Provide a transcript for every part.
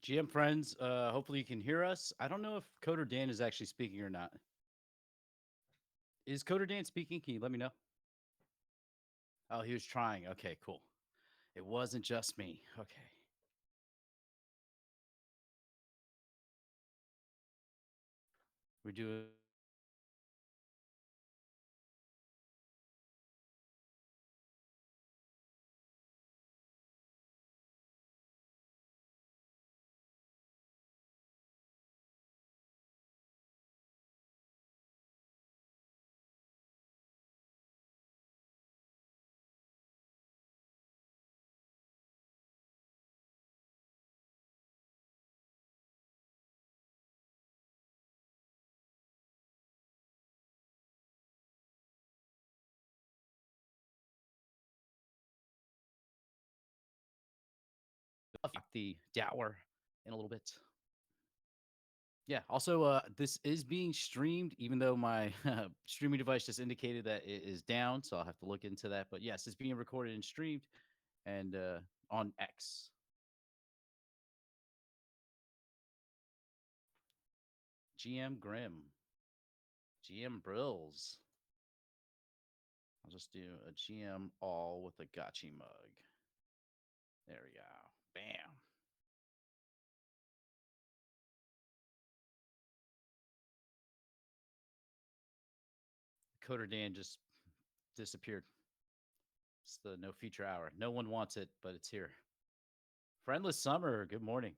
GM friends, hopefully you can hear us. I don't know if Coder Dan is actually speaking or not. Is Coder Dan speaking? Can you let me know? Oh, he was trying. Okay, cool. It wasn't just me. Okay. We're doing the Dower in a little bit. Yeah. Also, this is being streamed, even though my streaming device just indicated that it is down. So I'll have to look into that. But yes, it's being recorded and streamed and on X. GM Grim, GM Brills. I'll just do a GM all with a gotchi mug. There we go. Bam. Coder Dan just disappeared. It's the no feature hour. No one wants it, but it's here. Friendless Summer, good morning.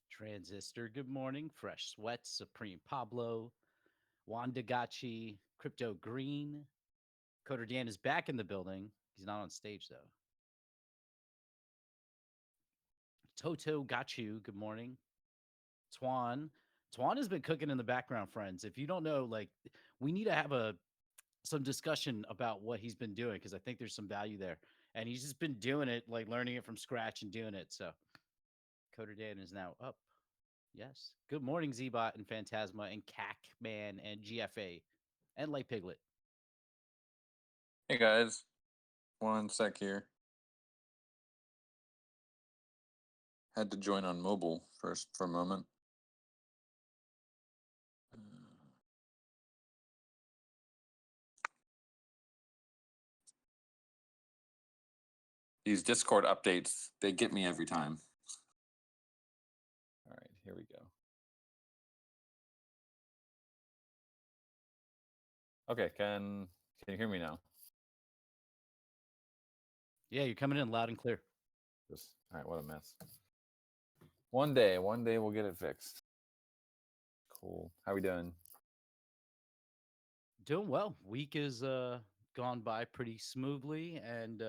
Transistor, good morning. Fresh Sweats, Supreme Pablo, Wanda Gachi, Crypto Green. Coder Dan is back in the building. He's not on stage, though. Toto Gachu, good morning. Twan. Twan has been cooking in the background, friends. If you don't know, like, we need to have some discussion about what he's been doing because I think there's some value there. And he's just been doing it, like learning it from scratch and doing it. So Coder Dan is now up. Yes. Good morning, Zbot and Phantasma and Cac Man and GFA and Light Piglet. Hey guys, one sec here. Had to join on mobile first for a moment. These Discord updates, they get me every time. All right, here we go. Okay, can you hear me now? Yeah, you're coming in loud and clear. All right, what a mess. One day we'll get it fixed. Cool. How we doing? Doing well. Week is gone by pretty smoothly and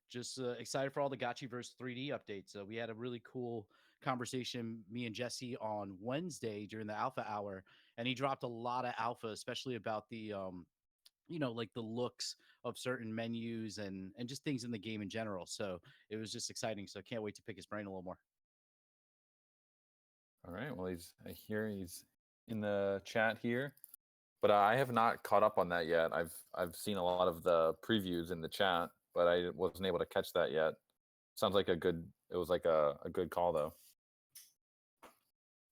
just excited for all the Gotchiverse 3D updates. We had a really cool conversation, me and Jesse, on Wednesday during the alpha hour, and he dropped a lot of alpha, especially about the like the looks of certain menus and just things in the game in general. So it was just exciting. So I can't wait to pick his brain a little more. All right. Well, I hear he's in the chat here, but I have not caught up on that yet. I've seen a lot of the previews in the chat, but I wasn't able to catch that yet. Sounds like it was like a good call though.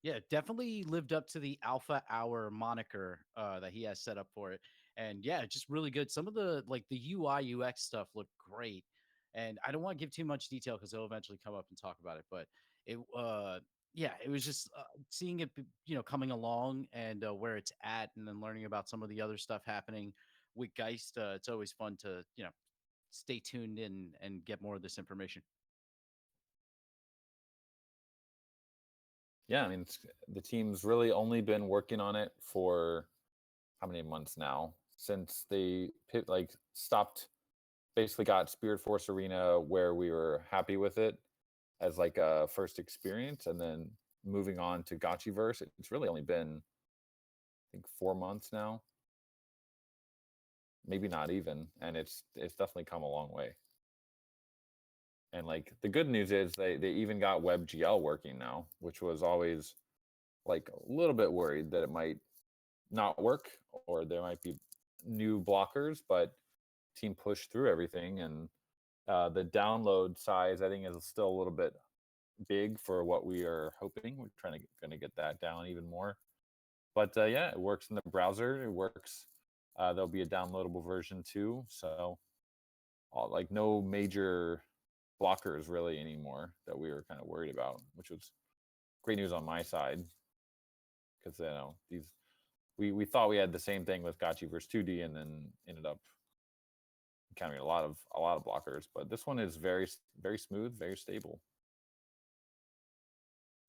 Yeah, definitely lived up to the alpha hour moniker that he has set up for it. And yeah, just really good. Some of the UI UX stuff looked great. And I don't want to give too much detail because they'll eventually come up and talk about it. But it yeah, it was just seeing it coming along and where it's at, and then learning about some of the other stuff happening with Geist. It's always fun to stay tuned in and get more of this information. Yeah, I mean, the team's really only been working on it for how many months now since they stopped, basically got Spirit Force Arena where we were happy with it as like a first experience, and then moving on to Gotchiverse. It's really only been, I think, 4 months now, maybe not even, and it's definitely come a long way. And like the good news is they even got WebGL working now, which was always like a little bit worried that it might not work or there might be new blockers, but team pushed through everything and The download size, I think, is still a little bit big for what we are hoping. We're going to get that down even more. But yeah, it works in the browser. It works. There'll be a downloadable version too. So like no major blockers really anymore that we were kind of worried about, which was great news on my side because these we thought we had the same thing with Gotchi versus 2D, and then ended up encountering a lot of blockers. But this one is very smooth, very stable.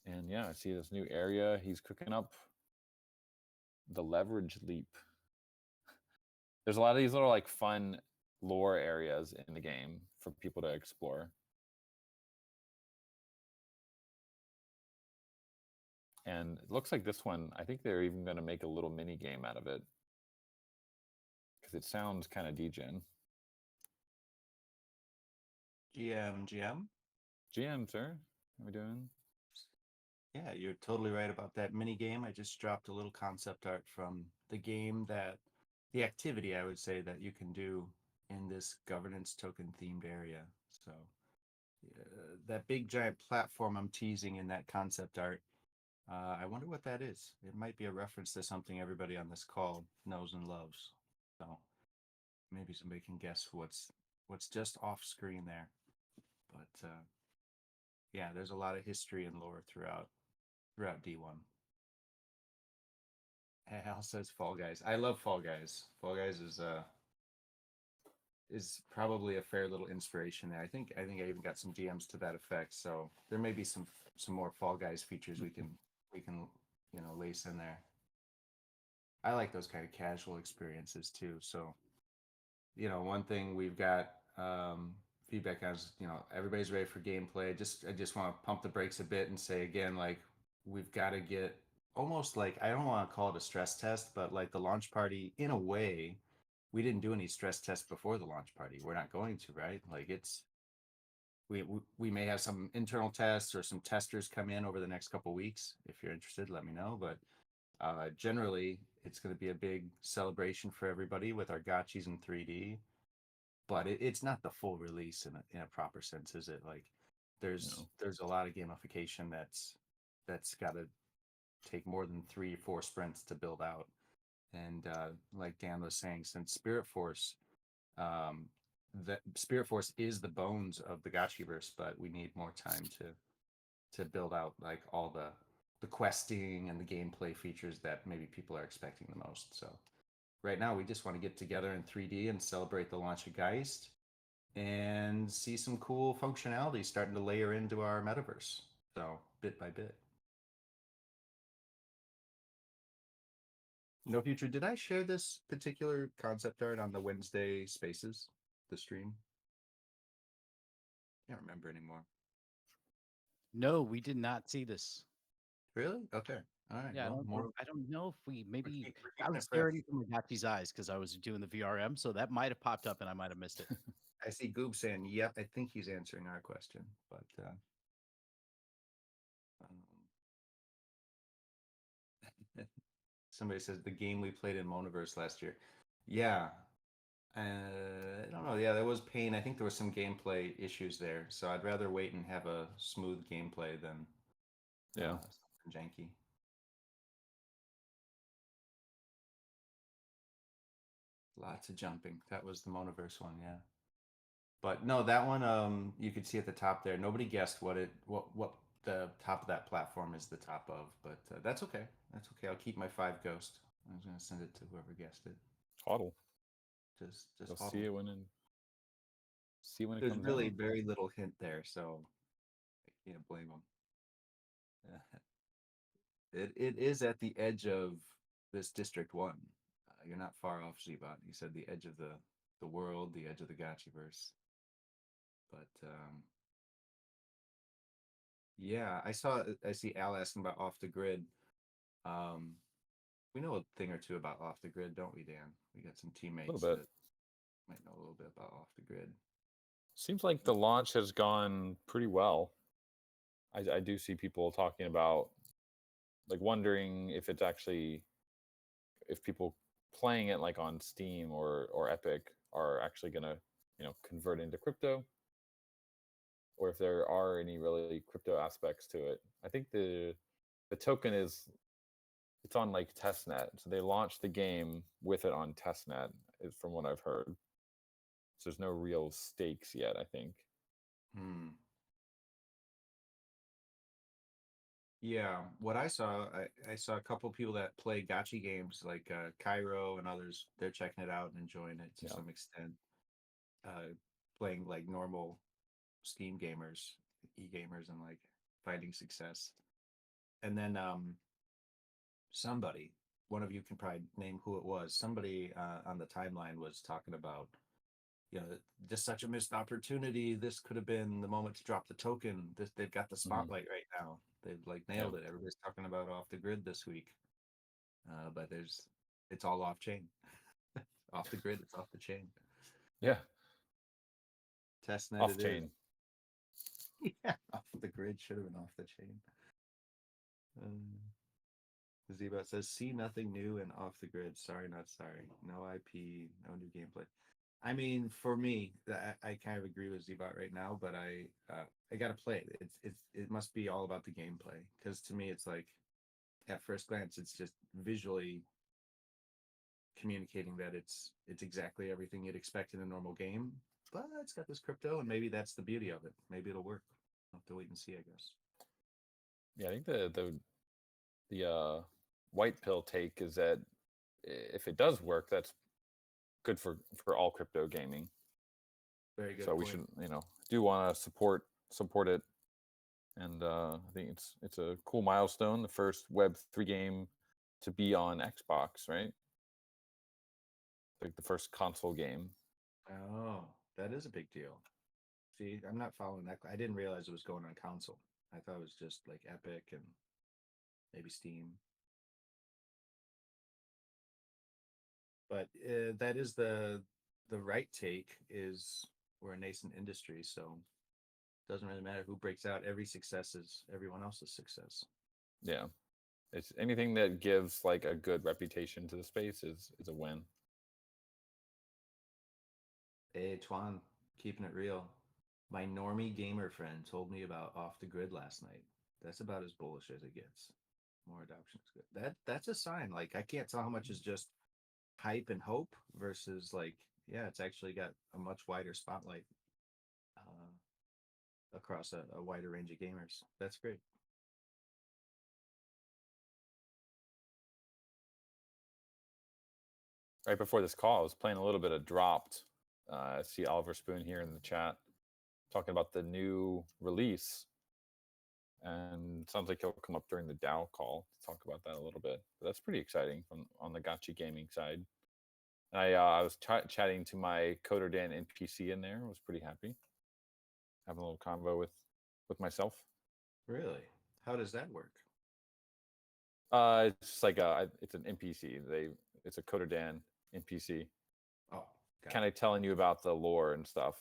And yeah, I see this new area. He's cooking up the leverage leap. There's a lot of these little like fun lore areas in the game for people to explore. And it looks like this one, I think they're even going to make a little mini game out of it because it sounds kind of degen. GM. GM, sir, how we doing? Yeah, you're totally right about that mini game. I just dropped a little concept art from the game the activity I would say that you can do in this governance token themed area. So that big giant platform I'm teasing in that concept art, I wonder what that is. It might be a reference to something everybody on this call knows and loves. So maybe somebody can guess what's just off screen there. But yeah, there's a lot of history and lore throughout D1. Hal says Fall Guys. I love Fall Guys. Fall Guys is probably a fair little inspiration there. I think I even got some DMs to that effect. So there may be some more Fall Guys features we can lace in there. I like those kind of casual experiences too. So one thing we've got feedback on is everybody's ready for gameplay. I just want to pump the brakes a bit and say again, like, we've got to get almost like, I don't want to call it a stress test, but like the launch party, in a way, we didn't do any stress tests before the launch party. We're not going to, right? Like, we may have some internal tests or some testers come in over the next couple weeks. If you're interested, let me know. But generally, it's going to be a big celebration for everybody with our gotchis in 3D. But it's not the full release in a proper sense, is it? Like, there's a lot of gamification that's got to take more than 3 or 4 sprints to build out. And like Dan was saying, since Spirit Force is the bones of the Gotchiverse, but we need more time to build out like all the questing and the gameplay features that maybe people are expecting the most. So right now we just want to get together in 3D and celebrate the launch of Geist and see some cool functionality starting to layer into our metaverse. So bit by bit. No Future, did I share this particular concept art on the Wednesday Spaces, the stream? Can't remember anymore. No, we did not see this. Really? Okay. All right. Yeah, Well, I don't know if we maybe we're I keeping was it fresh. staring from Gotchi's eyes because I was doing the VRM, so that might have popped up and I might have missed it. I see Goob saying, "Yep, I think he's answering our question." But somebody says the game we played in Monoverse last year. Yeah, I don't know. Yeah, there was pain. I think there was some gameplay issues there. So I'd rather wait and have a smooth gameplay than something janky. Lots of jumping. That was the Monoverse one, yeah. But no, that one you could see at the top there. Nobody guessed what the top of that platform is the top of, but that's okay. That's okay. I'll keep my 5 ghost. I was gonna send it to whoever guessed it. Hodl. Just You'll hodl. see it when it There's comes really out. very little hint there, so I can't blame them. It is at the edge of this District 1. You're not far off, Zbot. You said the edge of the world, the edge of the Gotchiverse. But yeah, I see Al asking about Off the Grid. We know a thing or two about Off the Grid, don't we, Dan? We got some teammates that might know a little bit about Off the Grid. Seems like the launch has gone pretty well. I do see people talking about, like, wondering if it's actually, if people playing it like on Steam or Epic are actually gonna convert into crypto. or if there are any really crypto aspects to it. I think the token it's on like testnet, so they launched the game with it on testnet, is from what I've heard. So there's no real stakes yet, I think. Yeah, what I saw, I saw a couple people that play gotcha games like Cairo and others. They're checking it out and enjoying it to some extent. Playing like normal Steam gamers, e-gamers, and like finding success. And then somebody, one of you can probably name who it was. Somebody on the timeline was talking about, just such a missed opportunity. This could have been the moment to drop the token. They've got the spotlight right now. They've like nailed it. Everybody's talking about off the grid this week, but it's all off chain, off the grid. It's off the chain. Yeah, Testnet off it chain. is. Yeah, off the grid should have been off the chain. Zebot says, "See nothing new and off the grid. Sorry, not sorry. No IP, no new gameplay." I mean, for me, I kind of agree with Zebot right now, but I gotta play it. It must be all about the gameplay, because to me, it's like at first glance, it's just visually communicating that it's exactly everything you'd expect in a normal game, but it's got this crypto, and maybe that's the beauty of it. Maybe it'll work. I'll have to wait and see, I guess. Yeah, I think the white pill take is that if it does work, that's good for all crypto gaming. Very good. So we should, do want to support it, and I think it's a cool milestone. The first Web3 game to be on Xbox, right? Like the first console game. Oh, that is a big deal. See, I'm not following that. I didn't realize it was going on console. I thought it was just like Epic and maybe Steam. But that is the right take. Is we're a nascent industry, so it doesn't really matter who breaks out. Every success is everyone else's success. Yeah, it's anything that gives like a good reputation to the space is a win. Hey, Tuan, keeping it real. My normie gamer friend told me about Off the Grid last night. That's about as bullish as it gets. More adoption is good. That's a sign. Like I can't tell how much is just hype and hope versus like, yeah, it's actually got a much wider spotlight across a wider range of gamers. That's great. Right before this call, I was playing a little bit of Dropped. I see Oliver Spoon here in the chat talking about the new release, and it sounds like he'll come up during the DAO call to talk about that a little bit. But that's pretty exciting on the Gotcha gaming side. I was chatting to my Coder Dan NPC in there. I was pretty happy having a little convo with myself. Really? How does that work? It's just like it's an NPC. It's a Coder Dan NPC. Oh, Kind of telling you about the lore and stuff.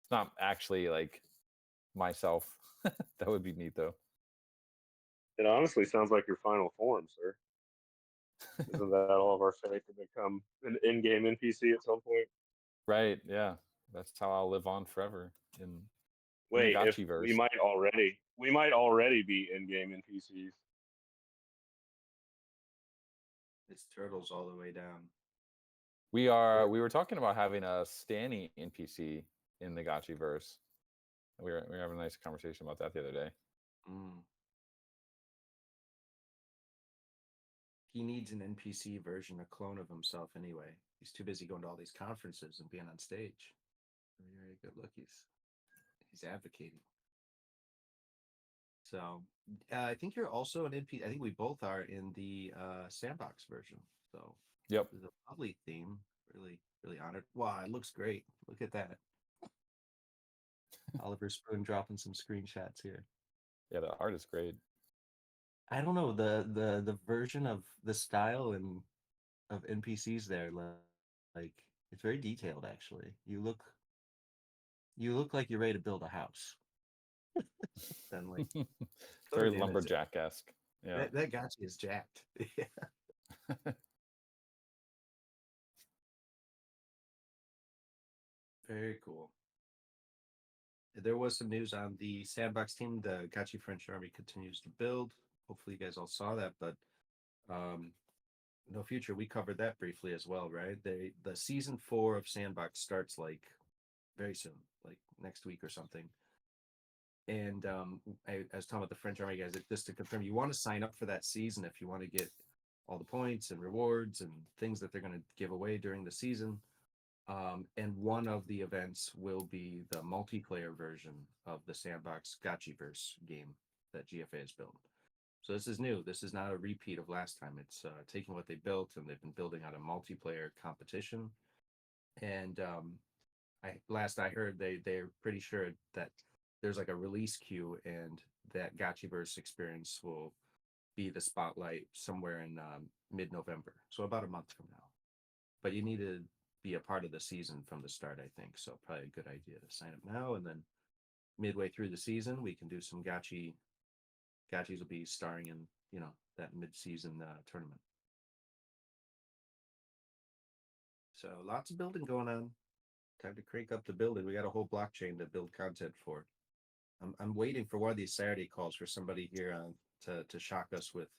It's not actually like myself. That would be neat though. It honestly sounds like your final form, sir. Isn't that all of our fate to become an in-game NPC at some point? Right, yeah. That's how I'll live on forever in Wait, the if Gotchiverse. we might already be in-game NPCs. It's turtles all the way down. We were talking about having a Stanny NPC in the Gotchiverse. We were having a nice conversation about that the other day. He needs an NPC version, a clone of himself anyway. He's too busy going to all these conferences and being on stage. Very good look. He's advocating. So I think you're also an NPC. I think we both are in the sandbox version. So Yep. There's a lovely theme. Really, really honored. Wow, it looks great. Look at that. Oliver Spoon dropping some screenshots here. Yeah, the art is great. I don't know the version of the style and of NPCs there. Like it's very detailed. Actually, you look like you're ready to build a house. Then like Very lumberjack-esque. Yeah. That gotcha is jacked. Yeah. Very cool. there was some news on the Sandbox team. The Gachi French Army continues to build. Hopefully, you guys all saw that. But um, No Future, we covered that briefly as well, right? The season 4 of Sandbox starts like very soon, like next week or something. And I was talking about the French Army guys. Just to confirm, you want to sign up for that season if you want to get all the points and rewards and things that they're going to give away during the season. And one of the events will be the multiplayer version of the Sandbox Gotchiverse game that GFA has built. So this is new. This is not a repeat of last time. It's taking what they built and they've been building out a multiplayer competition. And last I heard, they're pretty sure that there's like a release queue, and that Gotchiverse experience will be the spotlight somewhere in mid-November, so about a month from now. But you need to be a part of the season from the start, I think. So probably a good idea to sign up now, and then midway through the season, we can do some Gotchis will be starring in that mid-season tournament. So lots of building going on. Time to crank up the building. We got a whole blockchain to build content for. I'm waiting for one of these Saturday calls for somebody here to shock us with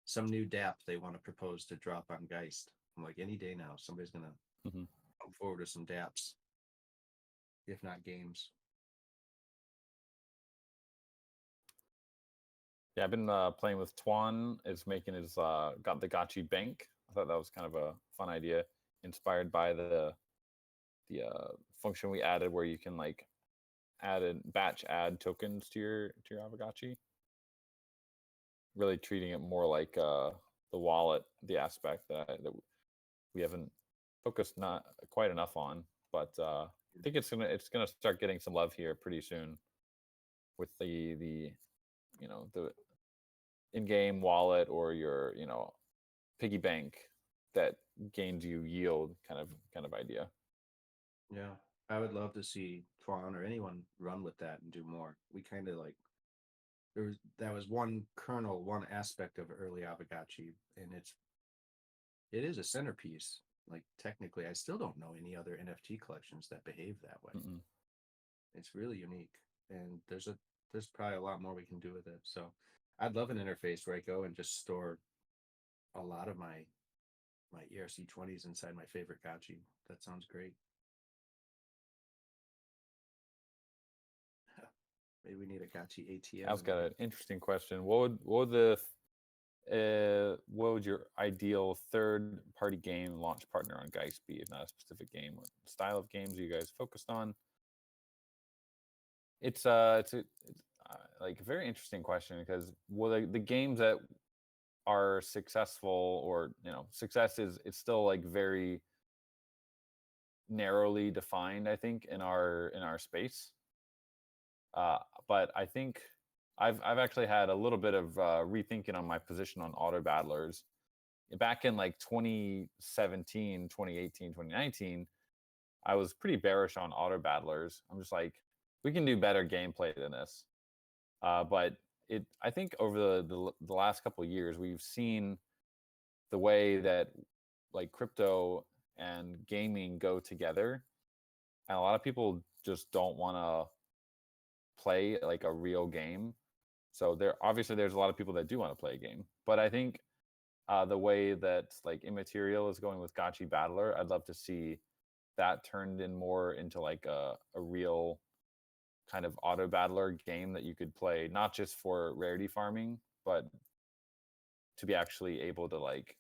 some new DApp they want to propose to drop on Geist. I'm like, any day now, somebody's gonna come forward with some DApps, if not games. Yeah, I've been playing with Twan. Is making his got the Gotchi Bank. I thought that was kind of a fun idea, inspired by the function we added where you can like add tokens to your Aavegotchi. Really treating it more like the wallet, the aspect that we haven't focused not quite enough on, but I think it's gonna start getting some love here pretty soon with the the in-game wallet or your piggy bank that gains you yield kind of idea. Yeah, I would love to see Twan or anyone run with that and do more. We kind of like that was one kernel, one aspect of early Aavegotchi, and it is a centerpiece. Like technically, I still don't know any other NFT collections that behave that way. Mm-mm. It's really unique, and there's probably a lot more we can do with it. So, I'd love an interface where I go and just store a lot of my ERC20s inside my favorite Gotchi. That sounds great. Maybe we need a Gotchi ATM. I've got an interesting question. What would your ideal third-party game launch partner on Geist be, if not a specific game? What style of games are you guys focused on? It's like a very interesting question, because the games that are successful, or success is, it's still like very narrowly defined, I think, in our space. But I think I've actually had a little bit of rethinking on my position on auto battlers. Back in like 2017, 2018, 2019, I was pretty bearish on auto battlers. I'm just like, we can do better gameplay than this. But I think over the last couple of years, we've seen the way that like crypto and gaming go together, and a lot of people just don't want to play like a real game. So there's a lot of people that do want to play a game, but I think the way that like Immaterial is going with Gotchi Battler, I'd love to see that turned in more into like a real kind of auto battler game that you could play, not just for rarity farming, but to be actually able to like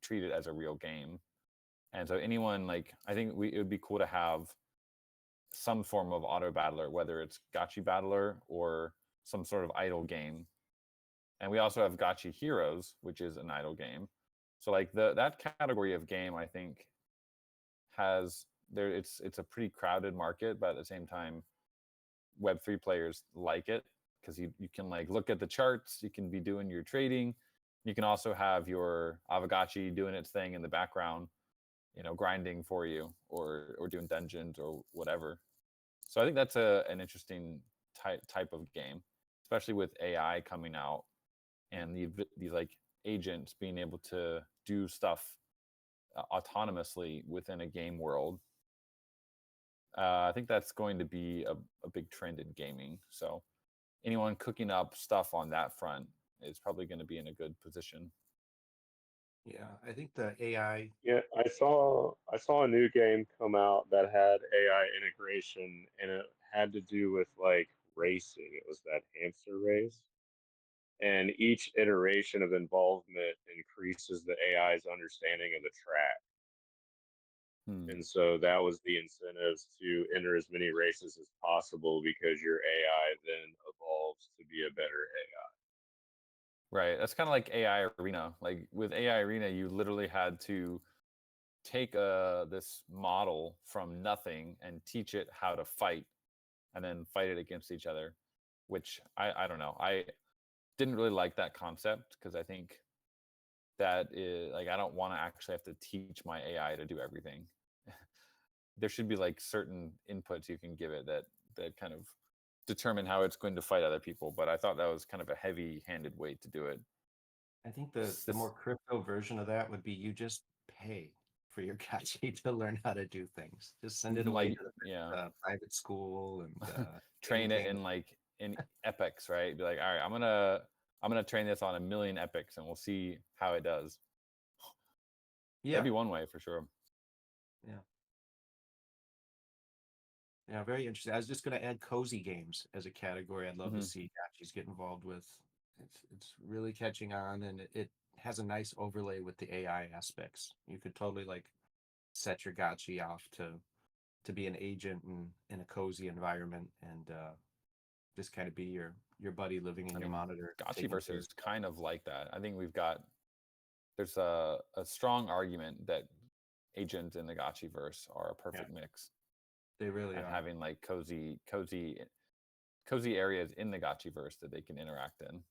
treat it as a real game. And so anyone, like, I think it would be cool to have some form of auto battler, whether it's Gotchi Battler or some sort of idle game. And we also have Gotchi Heroes, which is an idle game. So like that category of game, I think it's a pretty crowded market, but at the same time, Web3 players like it because you can like look at the charts, you can be doing your trading, you can also have your Aavegotchi doing its thing in the background, grinding for you or doing dungeons or whatever. So I think that's an interesting type of game, especially with AI coming out and these like agents being able to do stuff autonomously within a game world. I think that's going to be a big trend in gaming. So anyone cooking up stuff on that front is probably going to be in a good position. Yeah, I think the AI. Yeah, I saw a new game come out that had AI integration, and it had to do with like racing. It was that hamster race, and each iteration of involvement increases the AI's understanding of the track. And so that was the incentives to enter as many races as possible because your AI then evolves to be a better AI. Right. That's kind of like AI Arena. Like with AI Arena, you literally had to take this model from nothing and teach it how to fight and then fight it against each other, which I don't know. I didn't really like that concept because I think that is like I don't want to actually have to teach my AI to do everything. There should be like certain inputs you can give it that kind of determine how it's going to fight other people. But I thought that was kind of a heavy-handed way to do it. I think the more crypto version of that would be you just pay for your gachi to learn how to do things. Just send it away like to yeah, the private school and train it game. in like in epics, right? Be like, all right, I'm gonna train this on 1,000,000 epics, and we'll see how it does. Yeah, That'd be one way for sure. yeah, yeah. Very interesting. I was just going to add cozy games as a category. I'd love to see gachis get involved with. It's really catching on, and it has a nice overlay with the AI aspects. You could totally like set your gachi off to be an agent in a cozy environment and just kind of be your buddy living in I your mean, monitor. taking Gotchiverse care of is stuff. kind of like that. I think there's a strong argument that agents in the Gotchiverse are a Yeah, perfect mix, they really and are. having like cozy areas in the Gotchiverse that they can interact in.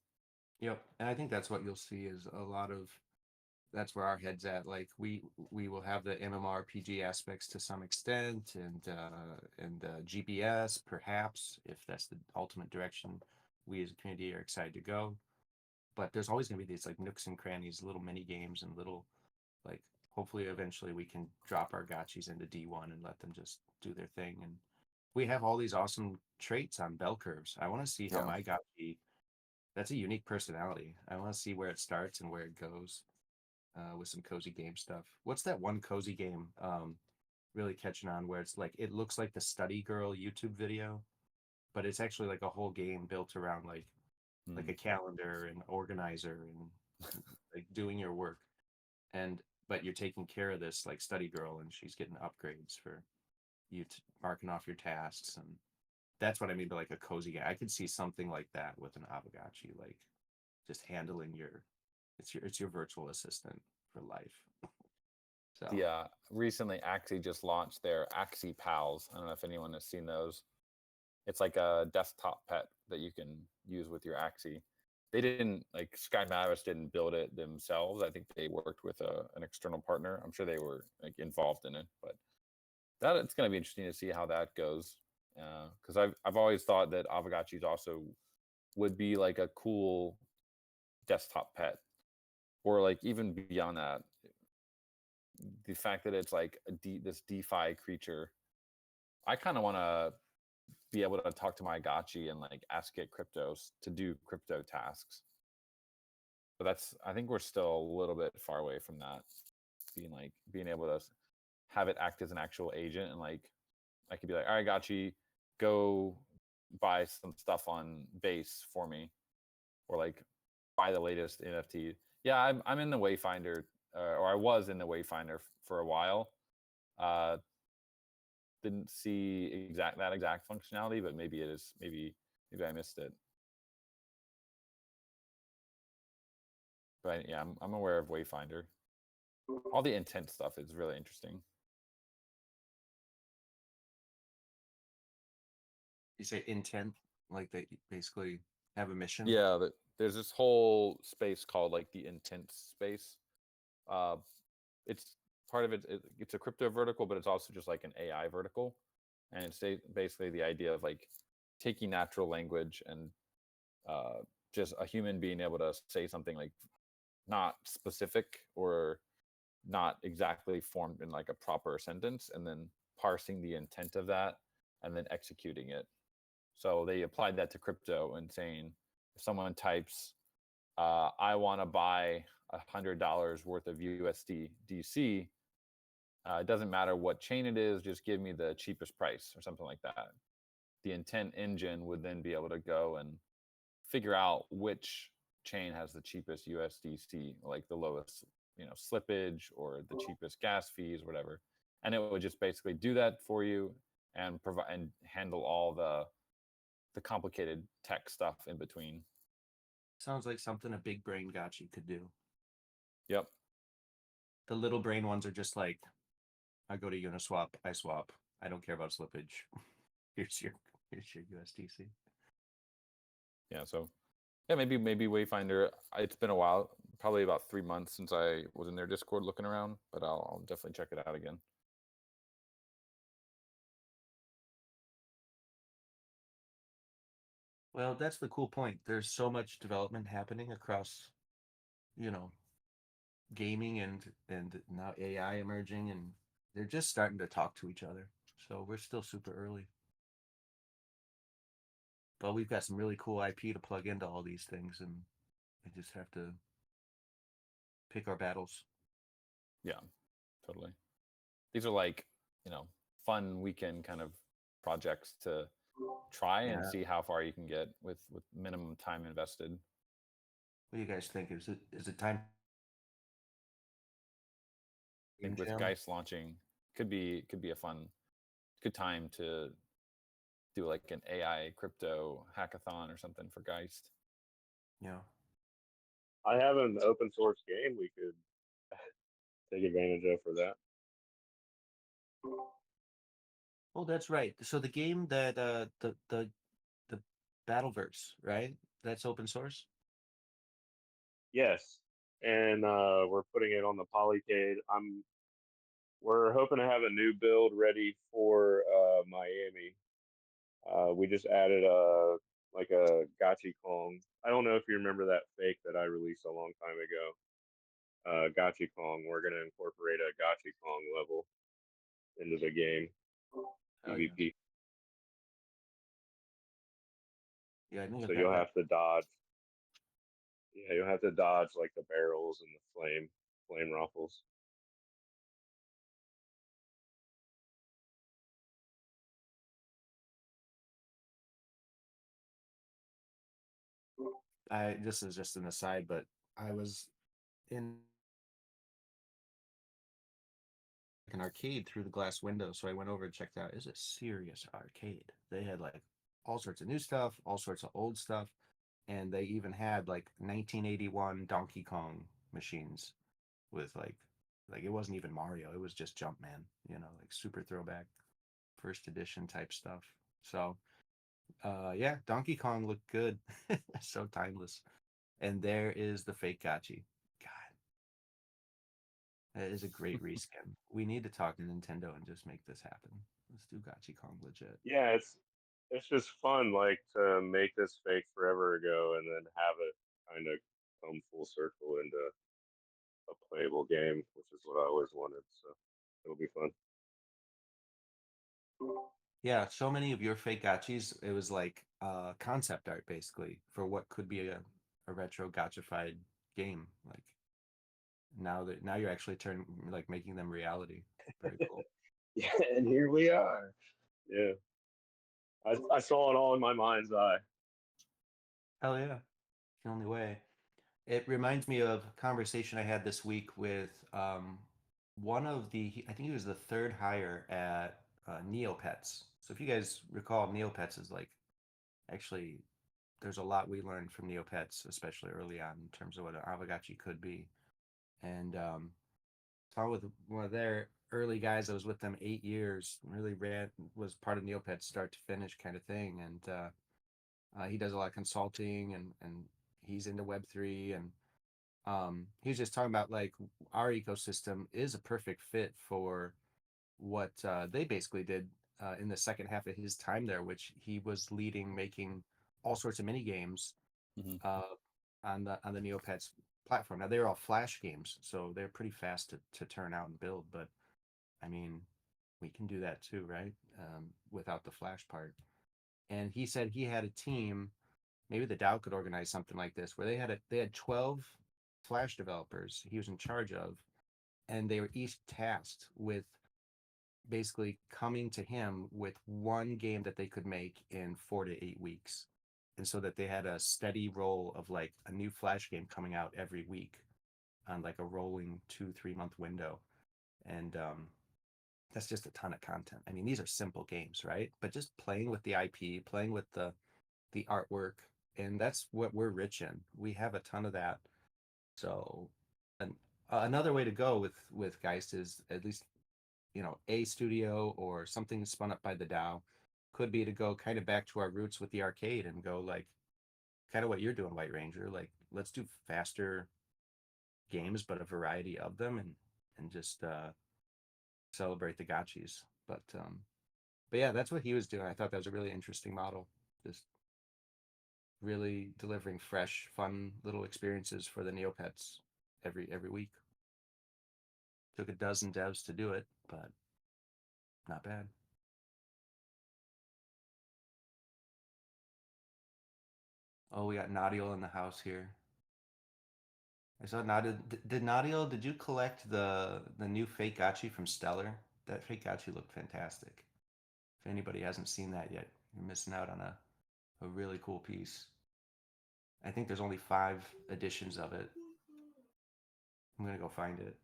Yep. And I think that's what you'll see is a lot of that's where our head's at. Like we will have the MMORPG aspects to some extent and GPS perhaps if that's the ultimate direction we as a community are excited to go. But there's always going to be these like nooks and crannies, little mini games and little like hopefully eventually we can drop our gotchis into D1 and let them just do their thing. And we have all these awesome traits on bell curves. I want to see how Yeah. my gotchi that's a unique personality. I want to see where it starts and where it goes with some cozy game stuff. What's that one cozy game really catching on where it's like it looks like the Study Girl YouTube video, but it's actually like a whole game built around like a calendar and organizer and like doing your work. And but you're taking care of this like Study Girl and she's getting upgrades for you marking off your tasks and that's what I mean by like a cozy game. I could see something like that with an Aavegotchi, like just handling your virtual assistant for life. So Yeah, recently Axie just launched their Axie Pals. I don't know if anyone has seen those. It's like a desktop pet that you can use with your Axie. They didn't like Sky Mavis didn't build it themselves. I think they worked with an external partner. I'm sure they were like involved in it, but that it's going to be interesting to see how that goes. Because I've always thought that Aavegotchis also would be like a cool desktop pet, or like even beyond that, the fact that it's like this DeFi creature. I kind of want to be able to talk to my Gotchi and like ask it cryptos to do crypto tasks. But I think we're still a little bit far away from that. Being able to have it act as an actual agent and like I could be like, all right, Gotchi, go buy some stuff on base for me, or like buy the latest NFT. Yeah, I'm in the Wayfinder, or I was in the Wayfinder for a while. Didn't see that exact functionality, but maybe it is. Maybe I missed it. But yeah, I'm aware of Wayfinder. All the intent stuff is really interesting. you say intent, like they basically have a mission. Yeah, there's this whole space called like the intent space. Uh, it's part of it's a crypto vertical, but it's also just like an AI vertical, and it's basically the idea of like taking natural language and just a human being able to say something like not specific or not exactly formed in like a proper sentence, and then parsing the intent of that and then executing it. So they applied that to crypto and saying if someone types, I want to buy $100 worth of USD DC, it doesn't matter what chain it is, just give me the cheapest price or something like that. The intent engine would then be able to go and figure out which chain has the cheapest USDC, like the lowest, slippage or the cheapest gas fees, whatever. And it would just basically do that for you and provide and handle all the complicated tech stuff in between. Sounds like something a big brain gotcha could do. Yep. The little brain ones are just like, I go to Uniswap, I swap. I don't care about slippage. Here's your USDC. Yeah. So yeah, maybe Wayfinder. It's been a while, probably about 3 months since I was in their Discord looking around, but I'll definitely check it out again. Well, that's the cool point. There's so much development happening across, gaming and now AI emerging, and they're just starting to talk to each other. So we're still super early. But we've got some really cool IP to plug into all these things, and we just have to pick our battles. Yeah, totally. These are like, fun weekend kind of projects to try and see how far you can get with minimum time invested. What do you guys think? Is it time? I think with Geist launching, could be a good time to do like an AI crypto hackathon or something for Geist. Yeah. I have an open source game we could take advantage of for that. Oh, that's right. So the game that the Battleverse, right? That's open source. Yes, and we're putting it on the Polycade. We're hoping to have a new build ready for Miami. We just added a Gotchi Kong. I don't know if you remember that fake that I released a long time ago. Gotchi Kong. We're gonna incorporate a Gotchi Kong level into the game. PvP. Yeah, I knew so you'll have to dodge. Yeah, you'll have to dodge like the barrels and the flame ruffles. This is just an aside, but I was in an arcade through the glass window, so I went over and checked out. It's a serious arcade. They had like all sorts of new stuff, all sorts of old stuff, and they even had like 1981 Donkey Kong machines with like it wasn't even Mario, it was just Jumpman, like super throwback first edition type stuff. So yeah, Donkey Kong looked good. So timeless. And there is the fake Gotchi. God, that is a great reskin. We need to talk to Nintendo and just make this happen. Let's do Gotchi Kong legit. Yeah, it's just fun, like to make this fake forever ago and then have it kind of come full circle into a playable game, which is what I always wanted. So it'll be fun. Yeah, so many of your fake gotchis, it was like concept art basically for what could be a retro gotchified game. Like now you're actually making them reality. Very cool. Yeah, and here we are. Yeah, I saw it all in my mind's eye. Hell yeah. The only way. It reminds me of a conversation I had this week with one of I think he was the third hire at Neopets. So if you guys recall, Neopets is like, actually, there's a lot we learned from Neopets, especially early on in terms of what an Aavegotchi could be. And talking with one of their early guys that was with them 8 years, really was part of Neopets start to finish kind of thing. And he does a lot of consulting and he's into Web3 and he was just talking about like our ecosystem is a perfect fit for what they basically did in the second half of his time there, which he was leading, making all sorts of mini games on the Neopets platform. Now they're all Flash games, so they're pretty fast to turn out and build. But I mean, we can do that too, right? Without the flash part. And he said he had a team. Maybe the DAO could organize something like this, where they had 12 flash developers he was in charge of, and they were each tasked with basically coming to him with one game that they could make in 4 to 8 weeks. And so that they had a steady roll of like a new flash game coming out every week on like a rolling 2-3 month window. And that's just a ton of content. I mean, these are simple games, right? But just playing with the IP, playing with the artwork, and that's what we're rich in. We have a ton of that. So, and another way to go with Geist is, at least, a studio or something spun up by the DAO, could be to go kind of back to our roots with the arcade and go like kind of what you're doing, White Ranger. Like, let's do faster games, but a variety of them, and just celebrate the gotchis. But yeah, that's what he was doing. I thought that was a really interesting model. Just really delivering fresh, fun little experiences for the Neopets every week. Took a dozen devs to do it, but not bad. Oh, we got Nadiel in the house here. I saw Nadiel. Did Nadiel? Did you collect the new fake gachi from Stellar? That fake gachi looked fantastic. If anybody hasn't seen that yet, you're missing out on a really cool piece. I think there's only 5 editions of it. I'm gonna go find it.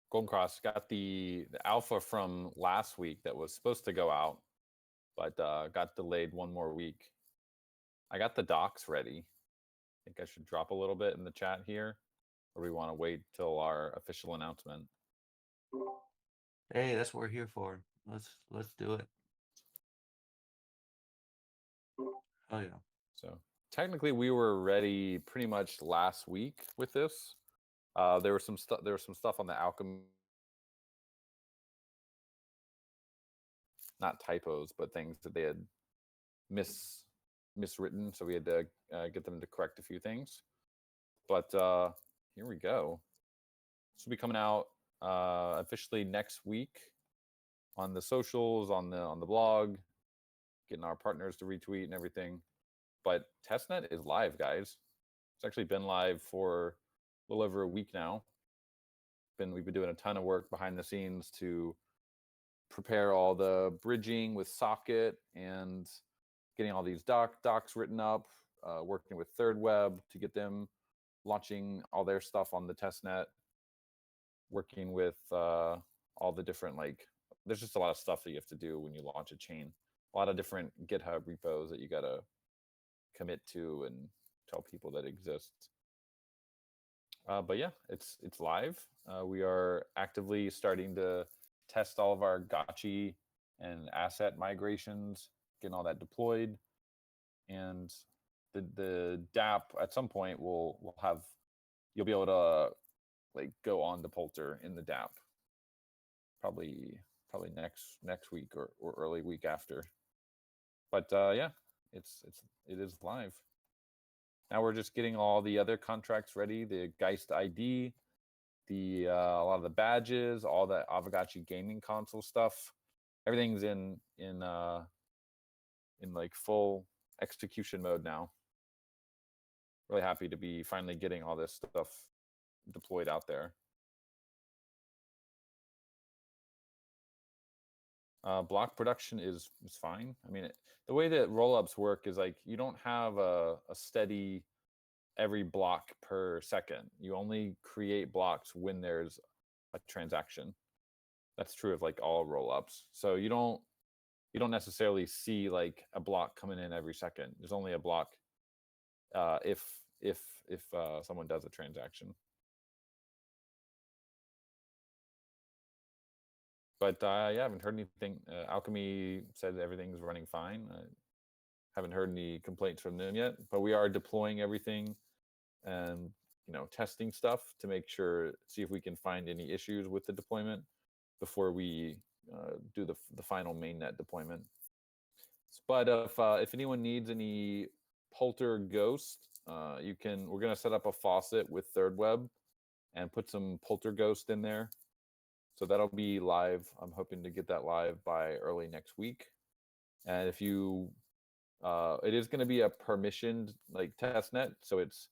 Golden Cross got the alpha from last week that was supposed to go out, but got delayed one more week. I got the docs ready. I think I should drop a little bit in the chat here, or we want to wait till our official announcement. Hey, that's what we're here for. Let's do it. Oh yeah. So technically, we were ready pretty much last week with this. There was some stuff. There was some stuff on the alchemy, not typos, but things that they had miswritten. So we had to get them to correct a few things. But here we go. This will be coming out officially next week on the socials, on the blog, getting our partners to retweet and everything. But testnet is live, guys. It's actually been live for a little over a week now. We've been doing a ton of work behind the scenes to prepare all the bridging with Socket and getting all these docs written up, working with Third Web to get them launching all their stuff on the testnet, working with all the different, there's just a lot of stuff that you have to do when you launch a chain. A lot of different GitHub repos that you got to commit to and tell people that exists. But yeah, it's live. We are actively starting to test all of our gotchi and asset migrations, getting all that deployed, and the DApp at some point will have, you'll be able to go on the Polter in the DApp, probably next week or early week after. But yeah, it is live. Now we're just getting all the other contracts ready, the Geist ID, a lot of the badges, all the Aavegotchi gaming console stuff. Everything's in full execution mode now. Really happy to be finally getting all this stuff deployed out there. Block production is fine. I mean, the way that rollups work is you don't have a steady every block per second. You only create blocks when there's a transaction. That's true of all rollups. So you don't necessarily see a block coming in every second. There's only a block if someone does a transaction. But yeah, I haven't heard anything. Alchemy said everything's running fine. I haven't heard any complaints from them yet, but we are deploying everything and testing stuff to make sure, see if we can find any issues with the deployment before we do the final mainnet deployment. But if anyone needs any Polter Ghost, we're gonna set up a faucet with Third Web and put some Polter Ghost in there So that'll be live. I'm hoping to get that live by early next week. And if you, it is going to be a permissioned like test net, so it's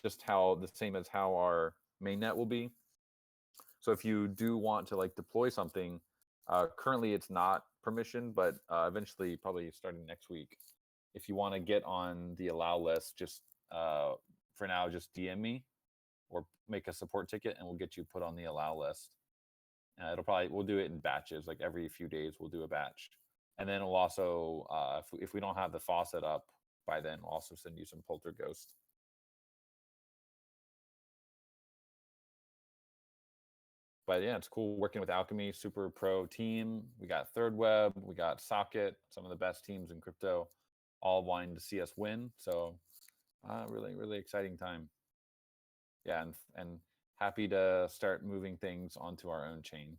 just how the same as how our mainnet will be. So if you do want to like deploy something, currently it's not permissioned, but eventually, probably starting next week, if you want to get on the allow list, just for now, just DM me or make a support ticket, and we'll get you put on the allow list. We'll do it in batches, like every few days we'll do a batch, and then we'll also, if we don't have the faucet up by then, we'll also send you some polterghost. But yeah, it's cool working with Alchemy, super pro team. We got Third Web, we got Socket, some of the best teams in crypto, all wanting to see us win. So really, really exciting time. Yeah, and happy to start moving things onto our own chain.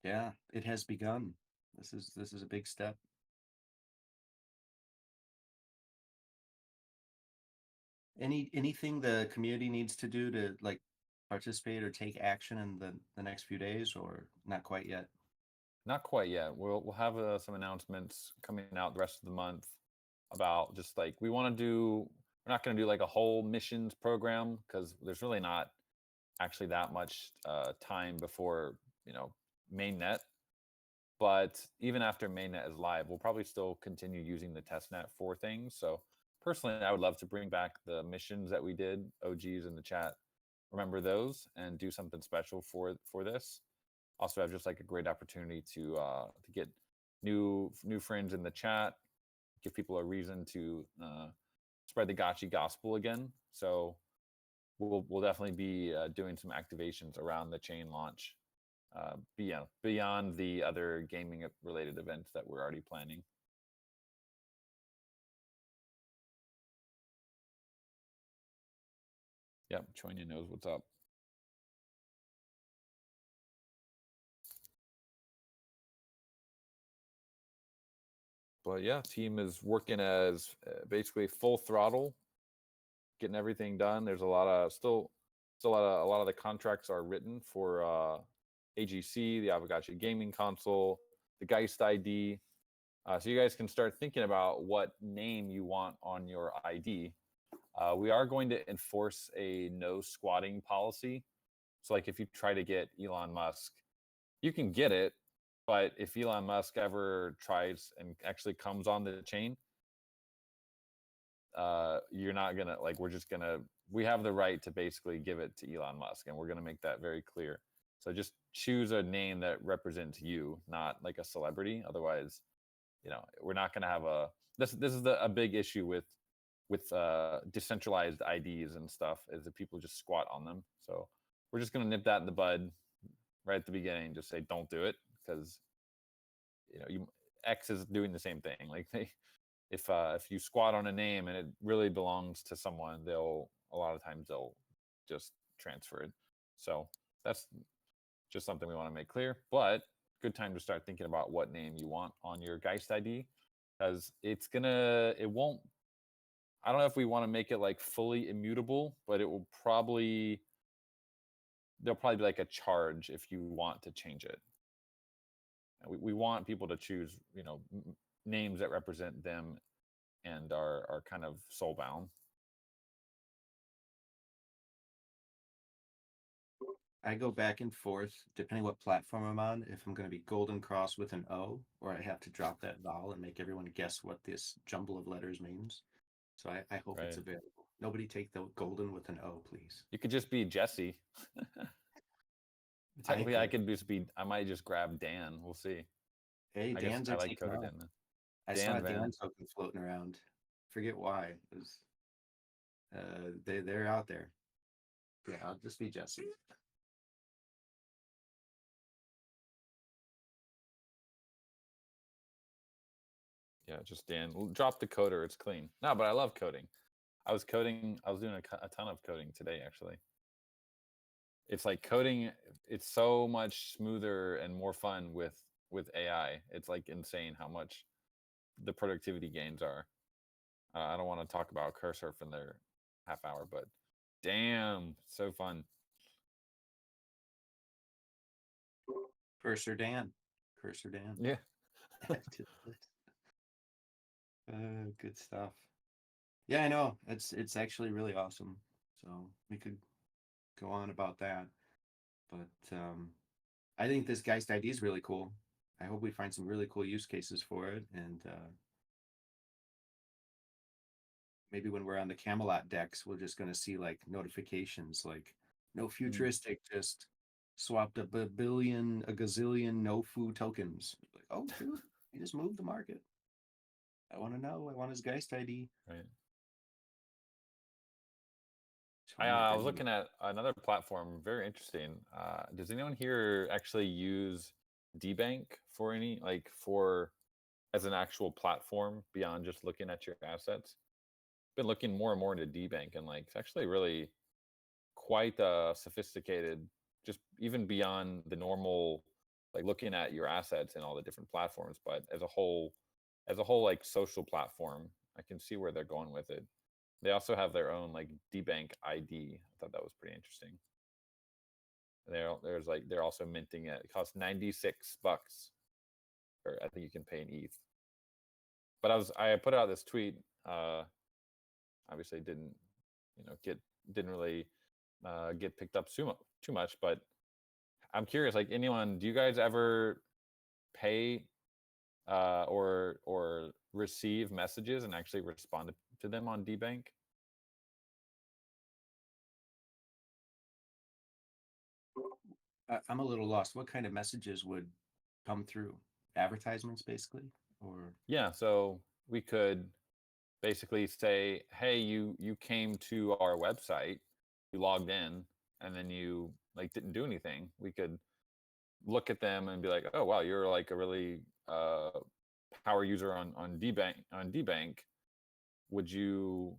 Yeah, it has begun. This is a big step. Anything the community needs to do to like participate or take action in the next few days, or not quite yet? Not quite yet. We'll have some announcements coming out the rest of the month about just like we want to do. We're not going to do like a whole missions program because there's really not actually that much time before mainnet. But even after mainnet is live, we'll probably still continue using the testnet for things. So personally, I would love to bring back the missions that we did. OGs in the chat, remember those, and do something special for this. Also have just like a great opportunity to get new friends in the chat, give people a reason to spread the gotchi gospel again. So we'll definitely be doing some activations around the chain launch, beyond the other gaming related events that we're already planning. Yep, Choinia knows what's up. But yeah, team is working as basically full throttle, getting everything done. There's a lot of a lot of the contracts are written for AGC, the Aavegotchi gaming console, the Geist ID. So you guys can start thinking about what name you want on your ID. We are going to enforce a no squatting policy. So like if you try to get Elon Musk, you can get it, but if Elon Musk ever tries and actually comes on the chain, you're not gonna like. We have the right to basically give it to Elon Musk, and we're gonna make that very clear. So just choose a name that represents you, not like a celebrity. Otherwise, we're not gonna have a. This is a big issue with decentralized IDs and stuff, is that people just squat on them. So we're just gonna nip that in the bud right at the beginning. Just say don't do it, because X is doing the same thing. Like if you squat on a name and it really belongs to someone, a lot of times they'll just transfer it. So that's just something we want to make clear. But good time to start thinking about what name you want on your Geist ID, because it won't. I don't know if we want to make it like fully immutable, but there'll probably be like a charge if you want to change it. We want people to choose, names that represent them and are kind of soul bound. I go back and forth depending what platform I'm on, if I'm going to be Golden Cross with an O, or I have to drop that vowel and make everyone guess what this jumble of letters means. So I hope it's Right. available. Nobody take the golden with an O, please. You could just be Jesse. Technically, I could just be. I might just grab Dan. We'll see. Hey, Dan's I are like taken Coder off. Dan. I saw a Dan Dan Van. token floating around. Forget why. It was, they're out there. Yeah, I'll just be Jesse. Yeah, just Dan. Drop the coder. It's clean. No, but I love coding. I was doing a ton of coding today, actually. It's like coding. It's so much smoother and more fun with AI. It's like insane how much the productivity gains are. I don't want to talk about cursor in their half hour, but damn, so fun. Cursor Dan. Cursor Dan. Yeah. Add to the list. Good stuff. Yeah, I know. It's actually really awesome. So we could go on about that. But I think this Geist ID is really cool. I hope we find some really cool use cases for it. And maybe when we're on the Camelot decks, we're just going to see like notifications like no futuristic, just swapped a gazillion no food tokens. Like, oh, dude, he just moved the market. I want to know. I want his Geist ID. Right. So many I was things. looking at another platform, very interesting. Does anyone here actually use DBank for any as an actual platform beyond just looking at your assets? Been looking more and more into DBank, and like it's actually really quite sophisticated, just even beyond the normal, like looking at your assets and all the different platforms, but as a whole like social platform. I can see where they're going with it. They also have their own like DBank ID. I thought that was pretty interesting. They're also minting it. It costs $96, or I think you can pay in ETH. But I put out this tweet. Obviously didn't really get picked up too much. But I'm curious. Like anyone, do you guys ever pay or receive messages and actually respond to them on DBank? I'm a little lost. What kind of messages would come through? Advertisements, basically, or Yeah, so we could basically say, hey, you came to our website, you logged in, and then you like didn't do anything. We could look at them and be like, oh wow, you're like a really power user on DBank. Would you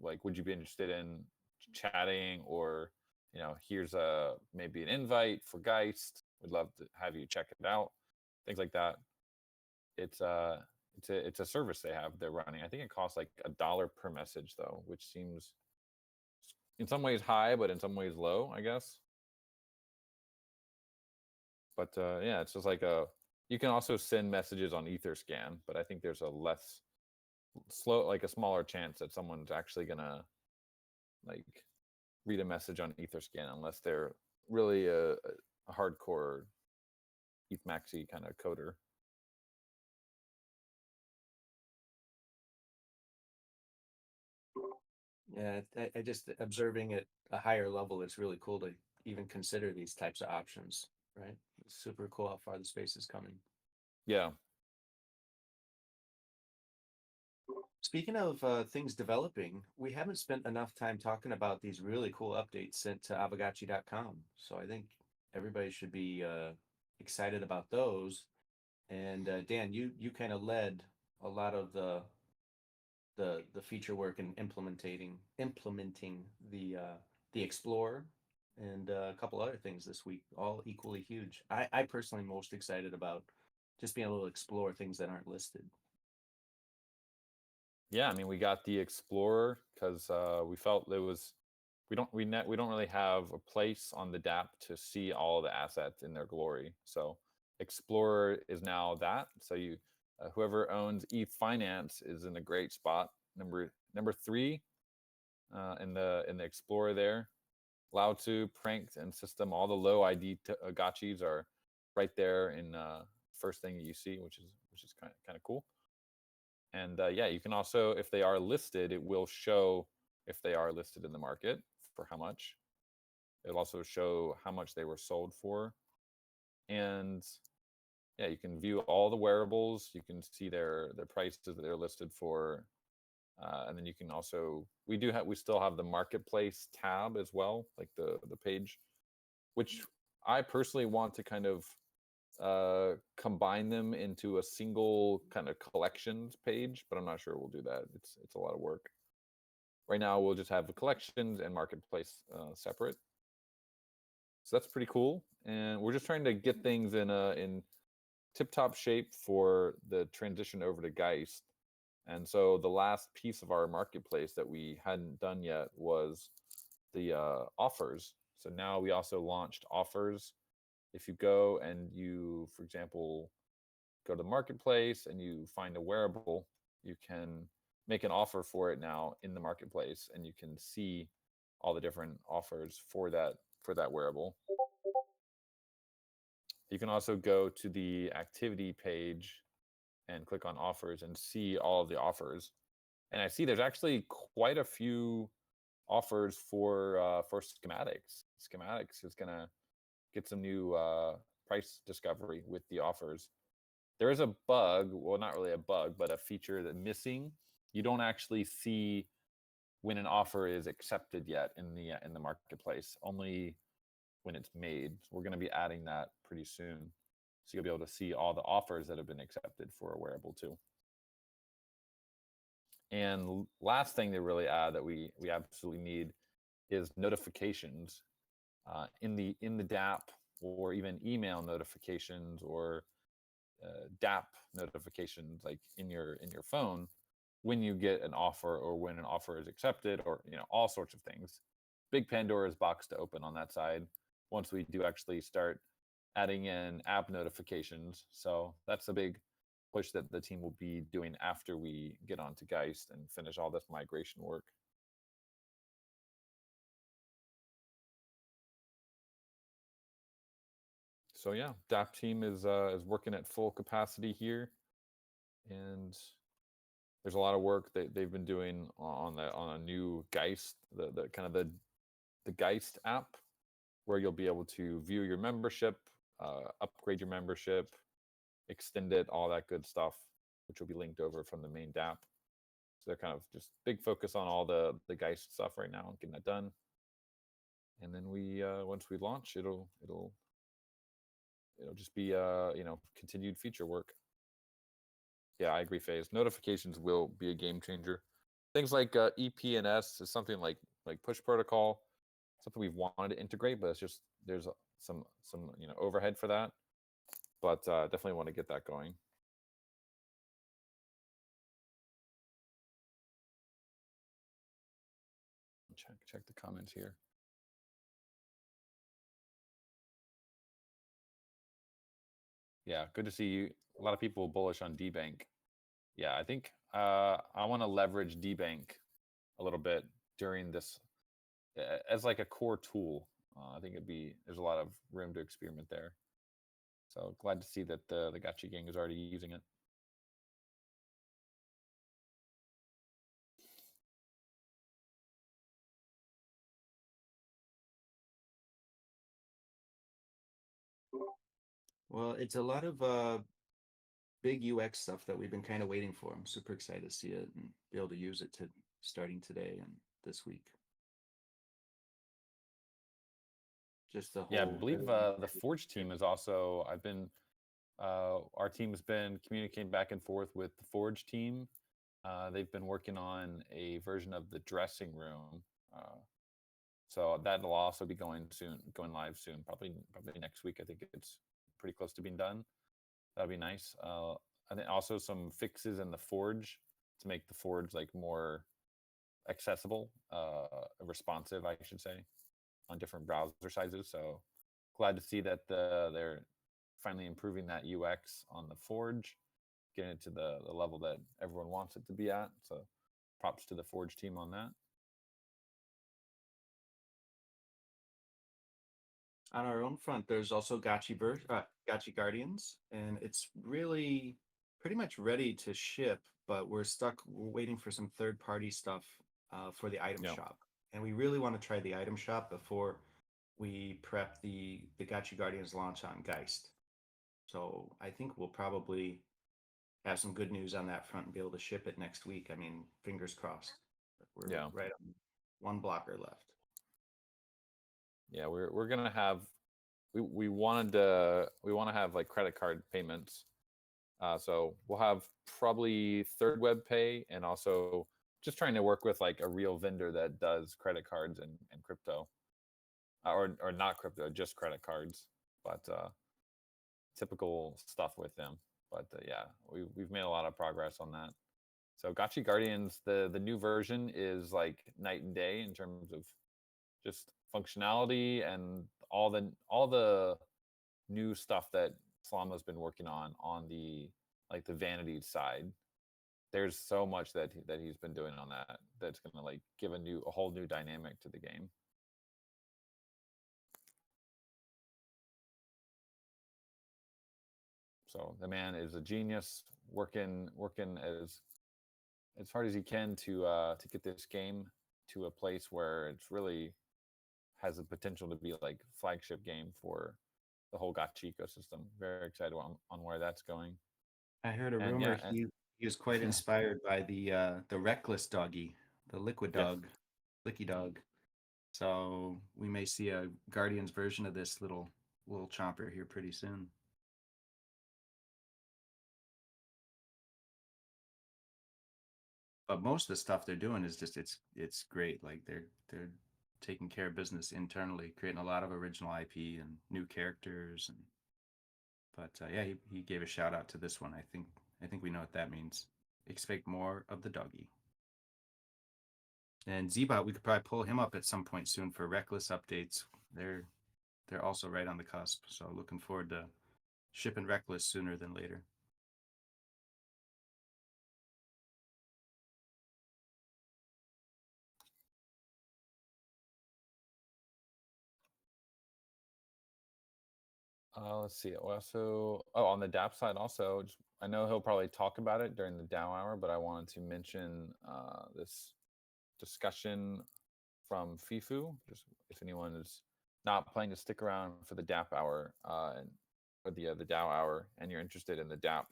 be interested in chatting, or here's maybe an invite for Geist. We'd love to have you check it out. Things like that. It's a service they're running. I think it costs like $1 per message though, which seems in some ways high, but in some ways low, I guess. But yeah, it's just like you can also send messages on Etherscan, but I think there's a a smaller chance that someone's actually gonna like read a message on Etherscan unless they're really a hardcore ETH maxi kind of coder. yeah, I just observing at a higher level, it's really cool to even consider these types of options, right? It's super cool how far the space is coming. Yeah. Speaking of things developing, we haven't spent enough time talking about these really cool updates sent to Aavegotchi.com. So I think everybody should be excited about those. And Dan, you kind of led a lot of the feature work and implementing the Explorer and a couple other things this week, all equally huge. I personally am most excited about just being able to explore things that aren't listed. Yeah, I mean, we got the Explorer because we felt we don't really have a place on the DApp to see all the assets in their glory. So Explorer is now that. So whoever owns ETH Finance is in a great spot. Number 3 in the Explorer there. Lao-Tzu, Pranked, and System, all the low ID gotchis are right there in first thing that you see, which is kind of cool. And yeah, you can also, if they are listed, it will show if they are listed in the market for how much. It'll also show how much they were sold for. And yeah, you can view all the wearables. You can see their prices that they're listed for. And then you can also, we still have the marketplace tab as well, like the page, which I personally want to kind of combine them into a single kind of collections page, but I'm not sure we'll do that. It's a lot of work. Right now, we'll just have the collections and marketplace separate. So that's pretty cool. And we're just trying to get things in tip-top shape for the transition over to Geist. And so the last piece of our marketplace that we hadn't done yet was the offers. So now we also launched offers. if you go and you, for example, go to the marketplace and you find a wearable, you can make an offer for it now in the marketplace, and you can see all the different offers for that wearable. You can also go to the activity page and click on offers and see all of the offers. And I see there's actually quite a few offers for schematics. Schematics is gonna get some new price discovery with the offers. There is a bug, well, not really a bug, but a feature that's missing. You don't actually see when an offer is accepted yet in the marketplace. Only when it's made. We're going to be adding that pretty soon, so you'll be able to see all the offers that have been accepted for a wearable too. And last thing to really add that we absolutely need is notifications in the DApp, or even email notifications, or DApp notifications, like in your phone, when you get an offer or when an offer is accepted, or all sorts of things. Big Pandora's box to open on that side once we do actually start adding in app notifications. So that's a big push that the team will be doing after we get onto Geist and finish all this migration work. So yeah, DApp team is working at full capacity here, and there's a lot of work that they've been doing on a new Geist, the kind of the Geist app, where you'll be able to view your membership, upgrade your membership, extend it, all that good stuff, which will be linked over from the main DApp. So they're kind of just big focus on all the Geist stuff right now, getting that done. And then we once we launch, it'll just be continued feature work. Yeah, I agree, FaZe. Notifications will be a game changer. Things like EPNS is something like push protocol, something we've wanted to integrate, but it's just there's some overhead for that. But definitely want to get that going. Check the comments here. Yeah, good to see you. A lot of people bullish on DBank. Yeah, I think I want to leverage DBank a little bit during this as like a core tool. I think there's a lot of room to experiment there. So glad to see that the Gotchi gang is already using it. Well, it's a lot of big UX stuff that we've been kind of waiting for. I'm super excited to see it and be able to use it starting today and this week. Just the whole. Yeah, I believe the Forge team is also. Our team has been communicating back and forth with the Forge team. They've been working on a version of the dressing room. So that'll also be going live soon, probably next week. I think it's pretty close to being done. That'll be nice. I think also some fixes in the Forge to make the Forge like more accessible, responsive, I should say, on different browser sizes. So glad to see that they're finally improving that UX on the Forge, getting it to the level that everyone wants it to be at. So props to the Forge team on that. On our own front, there's also Gotchi Guardians, and it's really pretty much ready to ship, but we're waiting for some third-party stuff for the item shop. And we really want to try the item shop before we prep the Gotchi Guardians launch on Geist. So I think we'll probably have some good news on that front and be able to ship it next week. I mean, fingers crossed. We're right on one blocker left. Yeah, we're gonna have we want to have like credit card payments. So we'll have probably third web pay, and also just trying to work with like a real vendor that does credit cards and crypto, or not crypto, just credit cards, but typical stuff with them. But yeah, we've made a lot of progress on that. So Gotchi Guardians, the new version is like night and day in terms of just functionality and all the new stuff that Slama's been working on the like the vanity side. There's so much that he's been doing on that that's gonna like give a whole new dynamic to the game. So the man is a genius, working as hard as he can to get this game to a place where it's really has the potential to be like flagship game for the whole gotcha ecosystem. Very excited on where that's going. I heard a And rumor yeah, he was quite inspired by the reckless doggy, the liquid Yes. dog, licky dog. So we may see a Guardians version of this little chomper here pretty soon. But most of the stuff they're doing is just it's great. Like they're taking care of business internally, creating a lot of original IP and new characters. And but yeah, he gave a shout out to this one. I think we know what that means. Expect more of the doggy. And Zbot, we could probably pull him up at some point soon for reckless updates. They're also right on the cusp. So looking forward to shipping reckless sooner than later. Let's see. Also, on the DAP side, also, I know he'll probably talk about it during the DAO hour, but I wanted to mention this discussion from FIFU. Just if anyone is not planning to stick around for the DAP hour or the DAO hour, and you're interested in the DAP,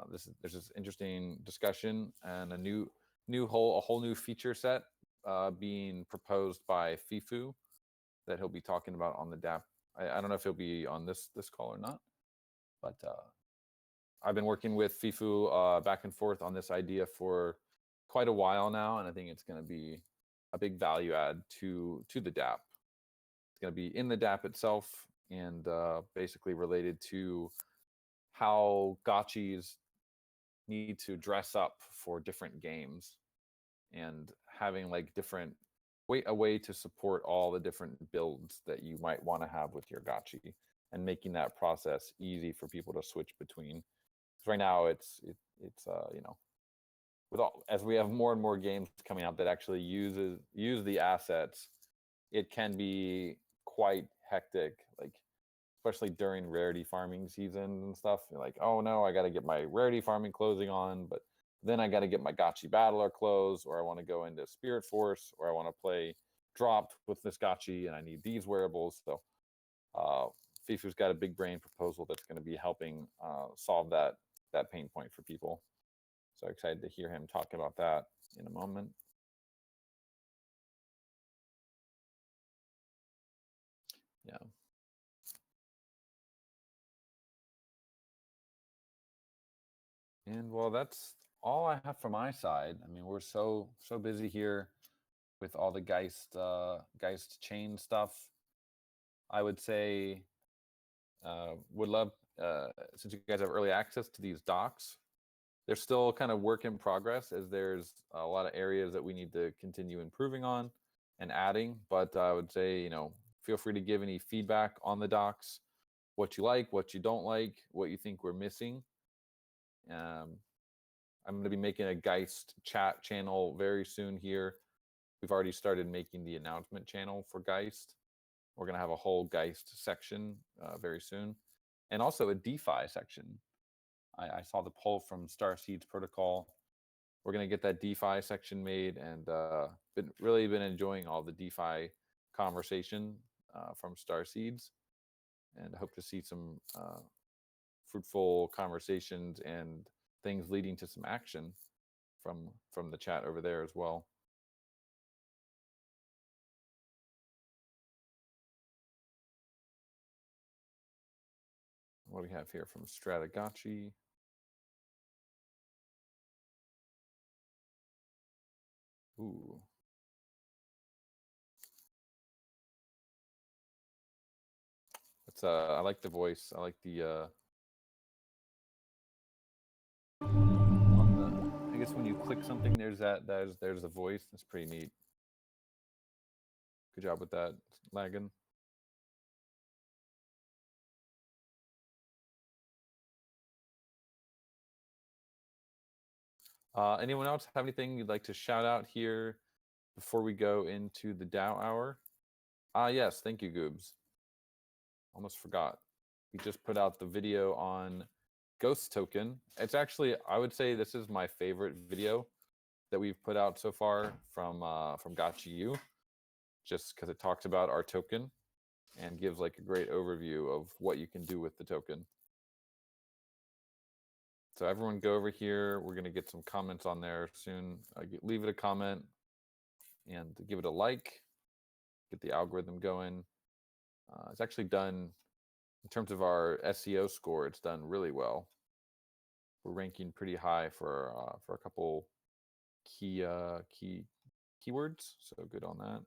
there's this interesting discussion and a whole new feature set being proposed by FIFU that he'll be talking about on the DAP. I don't know if he'll be on this call or not, but I've been working with FIFU back and forth on this idea for quite a while now, and I think it's going to be a big value add to the DAP. It's going to be in the DAP itself and basically related to how gotchis need to dress up for different games and having like a way to support all the different builds that you might want to have with your gotchi and making that process easy for people to switch between. Because right now it's as we have more and more games coming out that actually use the assets, it can be quite hectic, like especially during rarity farming season and stuff. You're like, oh no, I got to get my rarity farming closing on, but then I got to get my gotchi battler clothes, or I want to go into Spirit Force, or I want to play dropped with this gotchi and I need these wearables. So FIFU's got a big brain proposal that's going to be helping solve that pain point for people. So excited to hear him talk about that in a moment. Yeah. And well, that's all I have from my side. I mean, we're so busy here with all the Geist chain stuff. I would say would love since you guys have early access to these docs. They're still kind of work in progress, as there's a lot of areas that we need to continue improving on and adding. But I would say, feel free to give any feedback on the docs, what you like, what you don't like, what you think we're missing. I'm going to be making a Geist chat channel very soon here. We've already started making the announcement channel for Geist. We're going to have a whole Geist section very soon, and also a DeFi section. I saw the poll from Starseeds Protocol. We're going to get that DeFi section made, and really been enjoying all the DeFi conversation from Starseeds, and I hope to see some fruitful conversations and things leading to some action from the chat over there as well. What do we have here from Aavegotchi? Ooh. It's I like the voice. I like the I guess when you click something, there's a voice. That's pretty neat. Good job with that, Lagan. Anyone else have anything you'd like to shout out here before we go into the DAO hour? Yes, thank you, Goobs. Almost forgot. We just put out the video on Ghost Token. It's actually, I would say this is my favorite video that we've put out so far from Gotchi U, just because it talks about our token and gives like a great overview of what you can do with the token. So everyone go over here. We're going to get some comments on there soon. Leave it a comment and give it a like. Get the algorithm going. It's actually done, in terms of our SEO score, it's done really well. We're ranking pretty high for a couple key keywords, so good on that.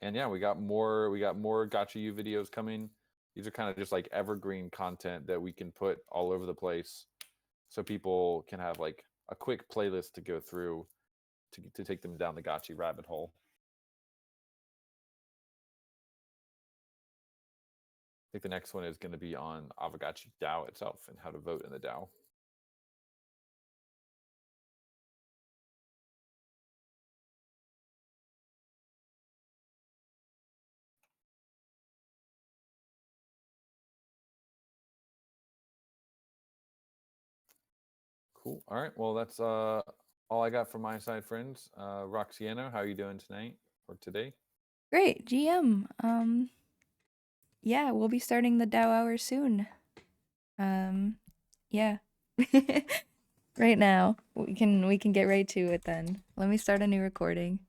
And yeah, we got more Gotcha U videos coming. These are kind of just like evergreen content that we can put all over the place, so people can have like a quick playlist to go through to take them down the Gotcha rabbit hole. I think the next one is going to be on Aavegotchi DAO itself and how to vote in the DAO. Cool. All right. Well, that's all I got from my side, friends. Roxiano, how are you doing tonight or today? Great, GM. Yeah, we'll be starting the DAO hour soon. Yeah. Right now. We can get right to it then. Let me start a new recording.